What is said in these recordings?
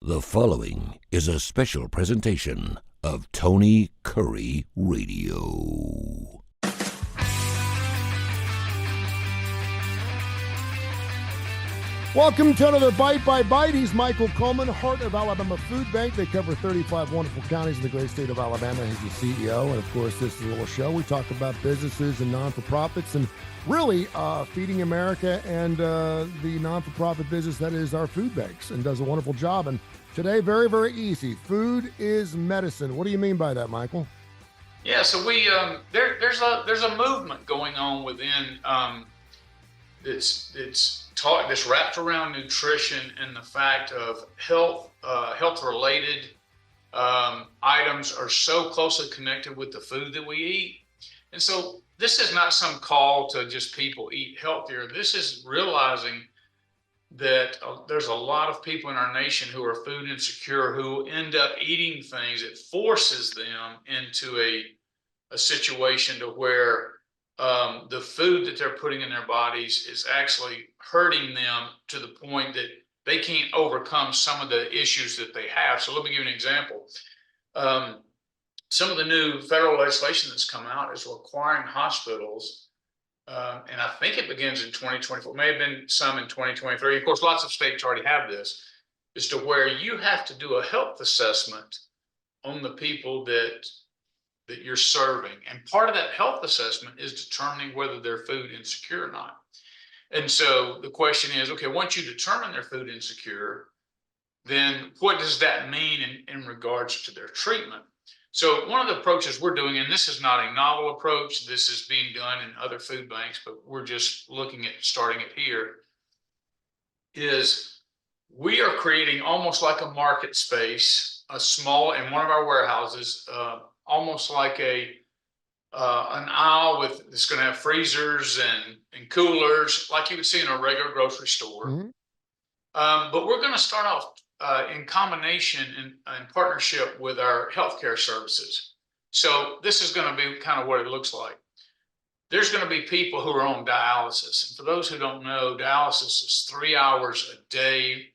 The following is a special presentation of Tony Curry Radio. Welcome to another Bite by Bite. He's Michael Coleman, Heart of Alabama Food Bank. They cover 35 wonderful counties in the great state of Alabama. He's the CEO. And, of course, this is a little show. We talk about businesses and non-for-profits and really feeding America and the non-for-profit business that is our food banks, and does a wonderful job. And today, very, very easy. Food is medicine. What do you mean by that, Michael? Yeah, so we there's a movement going on within that's wrapped around nutrition and the fact of health related items are so closely connected with the food that we eat. And so this is not some call to just people eat healthier. This is realizing that there's a lot of people in our nation who are food insecure, who end up eating things that forces them into a situation to where the food that they're putting in their bodies is actually hurting them to the point that they can't overcome some of the issues that they have. So let me give you an example. Some of the new federal legislation that's come out is requiring hospitals, and I think it begins in 2024, may have been some in 2023. Of course, lots of states already have this, is to where you have to do a health assessment on the people that you're serving. And part of that health assessment is determining whether they're food insecure or not. And so the question is, okay, once you determine they're food insecure, then what does that mean in regards to their treatment? So one of the approaches we're doing, and this is not a novel approach, this is being done in other food banks, but we're just looking at starting it here, is we are creating almost like a market space, a small, in one of our warehouses, almost like an aisle that's going to have freezers and coolers like you would see in a regular grocery store. Mm-hmm. But we're going to start off in combination in partnership with our healthcare services. So this is going to be kind of what it looks like. There's going to be people who are on dialysis. And for those who don't know, dialysis is 3 hours a day,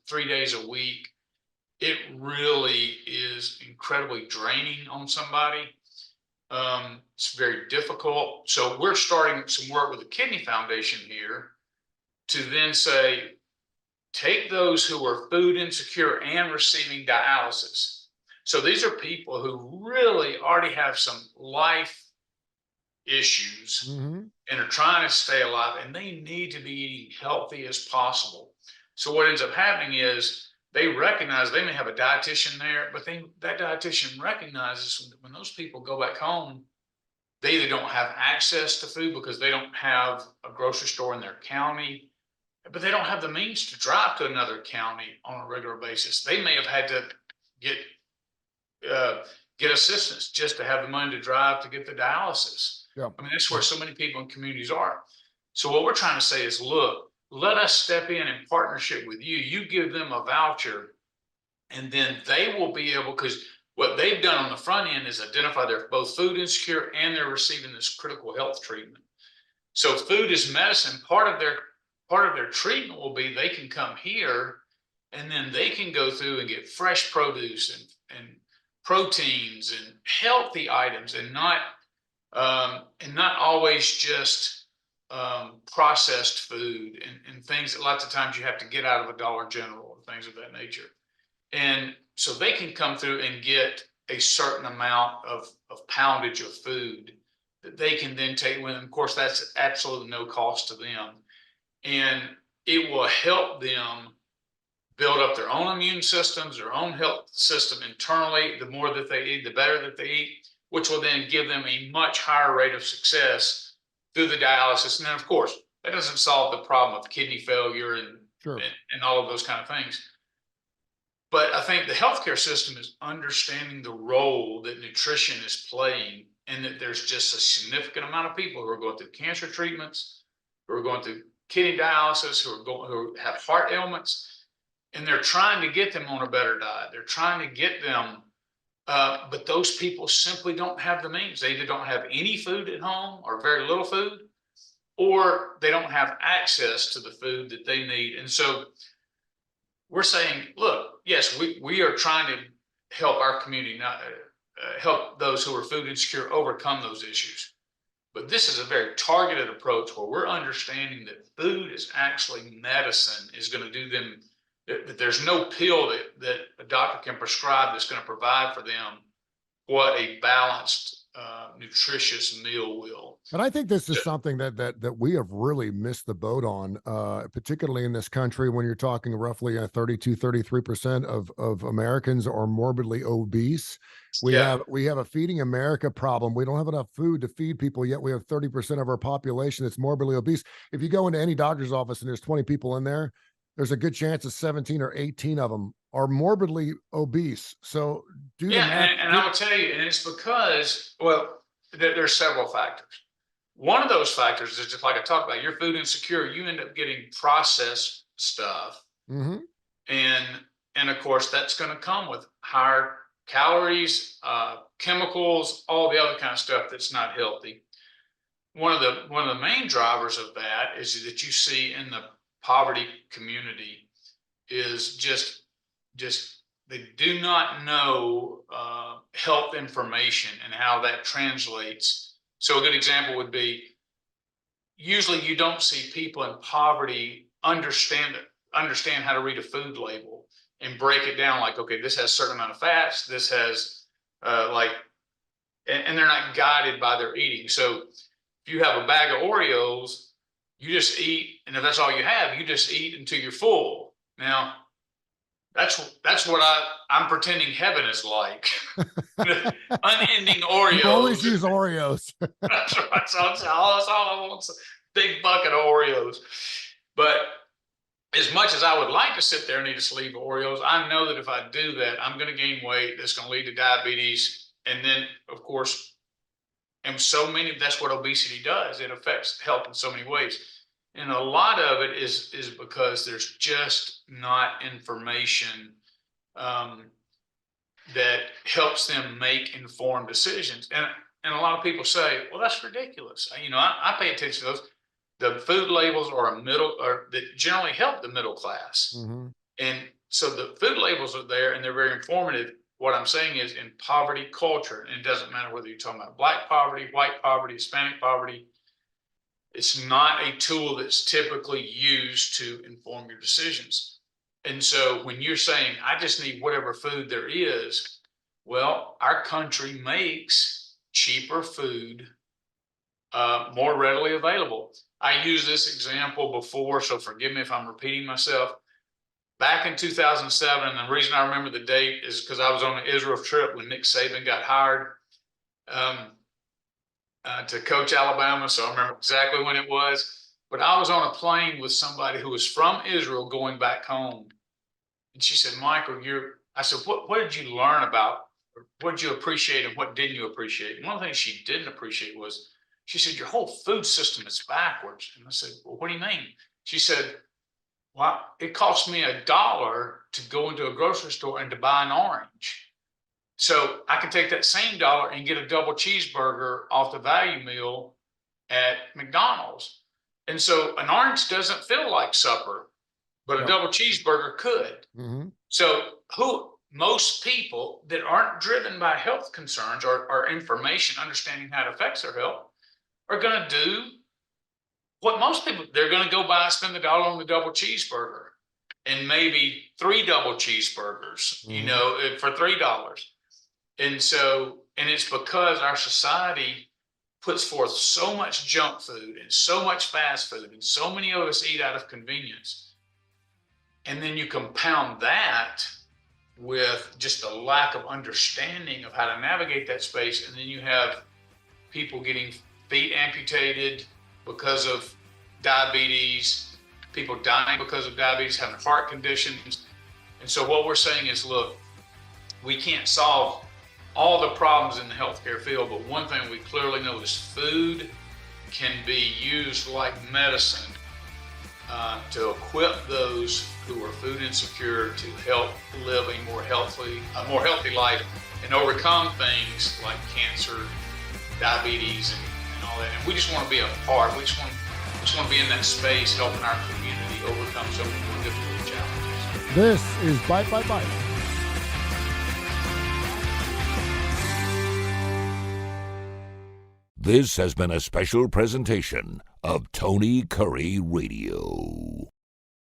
3 days a week. It really is incredibly draining on somebody. It's very difficult. So we're starting some work with the Kidney Foundation here to then say, take those who are food insecure and receiving dialysis. So these are people who really already have some life issues, mm-hmm. and are trying to stay alive, and they need to be eating healthy as possible. So what ends up happening is, they recognize they may have a dietitian there, but that dietitian recognizes when those people go back home, they either don't have access to food because they don't have a grocery store in their county, but they don't have the means to drive to another county on a regular basis. They may have had to get assistance just to have the money to drive to get the dialysis. Yeah. I mean, that's where so many people in communities are. So what we're trying to say is, look, let us step in partnership with you. You give them a voucher, and then they will be able, because what they've done on the front end is identify they're both food insecure and they're receiving this critical health treatment. So food is medicine. Part of their treatment will be they can come here, and then they can go through and get fresh produce and proteins and healthy items, and not always just processed food and things that lots of times you have to get out of a Dollar General or things of that nature. And so they can come through and get a certain amount of poundage of food that they can then take with them. Of course, that's absolutely no cost to them. And it will help them build up their own immune systems, their own health system internally. The more that they eat, the better that they eat, which will then give them a much higher rate of success through the dialysis. And then, of course, that doesn't solve the problem of kidney failure and all of those kind of things. But I think the healthcare system is understanding the role that nutrition is playing, and that there's just a significant amount of people who are going through cancer treatments, who are going through kidney dialysis, who have heart ailments, and they're trying to get them on a better diet. They're trying to get them, but those people simply don't have the means. They either don't have any food at home or very little food, or they don't have access to the food that they need. And so we're saying, look, yes, we are trying to help our community, not help those who are food insecure overcome those issues. But this is a very targeted approach where we're understanding that food is actually medicine, is going to do them, that there's no pill that a doctor can prescribe that's going to provide for them what a balanced, nutritious meal will. And I think this is something that we have really missed the boat on, particularly in this country when you're talking roughly 33% of Americans are morbidly obese. We have a feeding America problem. We don't have enough food to feed people, yet we have 30% of our population that's morbidly obese. If you go into any doctor's office and there's 20 people in there, there's a good chance that 17 or 18 of them are morbidly obese. So do the math. And I will tell you, and it's because, well, there's several factors. One of those factors is just like I talked about, you're food insecure, you end up getting processed stuff. Mm-hmm. And of course, that's going to come with higher calories, chemicals, all the other kind of stuff that's not healthy. One of the main drivers of that is that you see in the poverty community is just they do not know health information and how that translates. So a good example would be, usually you don't see people in poverty understand how to read a food label and break it down like, okay, this has a certain amount of fats, this has and they're not guided by their eating. So if you have a bag of Oreos, you just eat, and if that's all you have, you just eat until you're full. Now, that's what I'm pretending heaven is like. Unending Oreos. You always use Oreos. That's right. So that's all I want, is a big bucket of Oreos. But as much as I would like to sit there and eat a sleeve of Oreos, I know that if I do that, I'm going to gain weight. That's going to lead to diabetes. And then, of course, that's what obesity does. It affects health in so many ways. And a lot of it is because there's just not information that helps them make informed decisions. And a lot of people say, well, that's ridiculous. I pay attention to those. The food labels are that generally help the middle class. Mm-hmm. And so the food labels are there and they're very informative. What I'm saying is, in poverty culture, and it doesn't matter whether you're talking about Black poverty, white poverty, Hispanic poverty, it's not a tool that's typically used to inform your decisions. And so when you're saying, I just need whatever food there is, well, our country makes cheaper food more readily available. I used this example before, so forgive me if I'm repeating myself. Back in 2007, and the reason I remember the date is because I was on the Israel trip when Nick Saban got hired to coach Alabama, so I remember exactly when it was. But I was on a plane with somebody who was from Israel going back home. And she said, Michael, I said, what did you learn about, or what did you appreciate and what didn't you appreciate? And one of the things she didn't appreciate was, she said, your whole food system is backwards. And I said, well, what do you mean? She said, well, it cost me $1 to go into a grocery store and to buy an orange. So I can take that same dollar and get a double cheeseburger off the value meal at McDonald's. And so an orange doesn't feel like supper, but a double cheeseburger could. Mm-hmm. So most people that aren't driven by health concerns or information, understanding how it affects their health, are going to do what most people, they're going to go spend the $1 on the double cheeseburger and maybe 3 double cheeseburgers, Mm-hmm. For $3. And it's because our society puts forth so much junk food and so much fast food, and so many of us eat out of convenience. And then you compound that with just a lack of understanding of how to navigate that space. And then you have people getting feet amputated because of diabetes, people dying because of diabetes, having heart conditions. And so what we're saying is, look, we can't solve all the problems in the healthcare field, but one thing we clearly know is food can be used like medicine to equip those who are food insecure to help live a more healthy life and overcome things like cancer, diabetes, and all that. And we just want to be a part. We just want to be in that space, helping our community overcome so many more difficult challenges. This is Bite by Bite. This has been a special presentation of Tony Curry Radio.